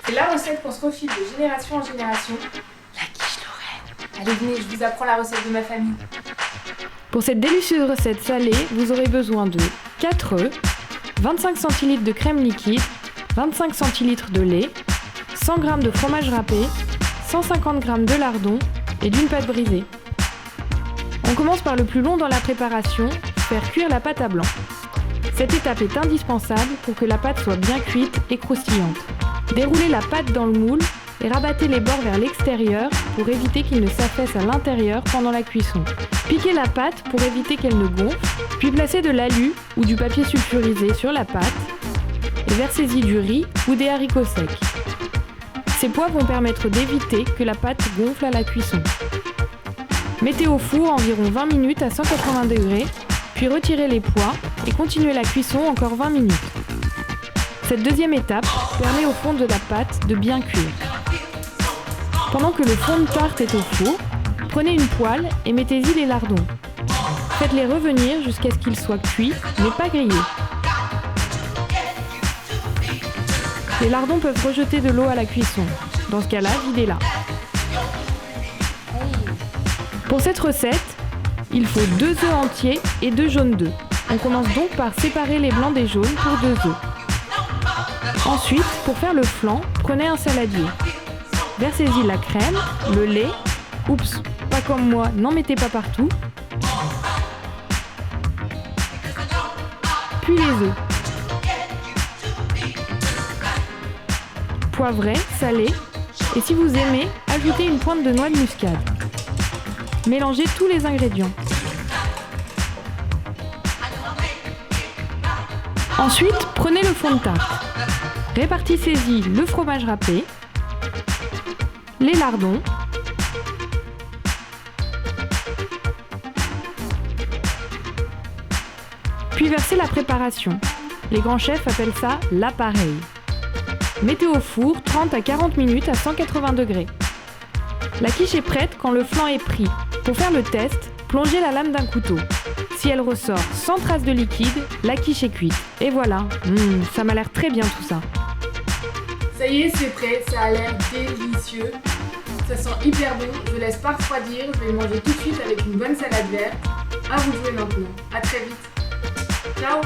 C'est la recette qu'on se refile de génération en génération. La quiche Lorraine. Allez, venez, je vous apprends la recette de ma famille. Pour cette délicieuse recette salée, vous aurez besoin de 4 œufs, 25 cl de crème liquide, 25 cl de lait, 100 g de fromage râpé, 150 g de lardons et d'une pâte brisée. On commence par le plus long dans la préparation, faire cuire la pâte à blanc. Cette étape est indispensable pour que la pâte soit bien cuite et croustillante. Déroulez la pâte dans le moule et rabattez les bords vers l'extérieur pour éviter qu'il ne s'affaisse à l'intérieur pendant la cuisson. Piquez la pâte pour éviter qu'elle ne gonfle, puis placez de l'alu ou du papier sulfurisé sur la pâte et versez-y du riz ou des haricots secs. Ces poids vont permettre d'éviter que la pâte gonfle à la cuisson. Mettez au four environ 20 minutes à 180 degrés, puis retirez les pois et continuez la cuisson encore 20 minutes. Cette deuxième étape permet au fond de la pâte de bien cuire. Pendant que le fond de tarte est au four, prenez une poêle et mettez-y les lardons. Faites-les revenir jusqu'à ce qu'ils soient cuits, mais pas grillés. Les lardons peuvent rejeter de l'eau à la cuisson. Dans ce cas-là, videz-la. Pour cette recette, il faut 2 œufs entiers et 2 jaunes d'œufs. On commence donc par séparer les blancs des jaunes pour 2 œufs. Ensuite, pour faire le flan, prenez un saladier. Versez-y la crème, le lait. Oups, pas comme moi, n'en mettez pas partout. Puis les œufs. Poivrez, salez, et si vous aimez, ajoutez une pointe de noix de muscade. Mélangez tous les ingrédients. Ensuite, prenez le fond de tarte. Répartissez-y le fromage râpé, les lardons, puis versez la préparation. Les grands chefs appellent ça l'appareil. Mettez au four 30 à 40 minutes à 180 degrés. La quiche est prête quand le flan est pris. Pour faire le test, plongez la lame d'un couteau. Si elle ressort sans trace de liquide, la quiche est cuite. Et voilà, ça m'a l'air très bien tout ça. Ça y est, c'est prêt, ça a l'air délicieux. Ça sent hyper bon, je laisse pas refroidir, je vais le manger tout de suite avec une bonne salade verte. À vous de jouer maintenant, à très vite. Ciao.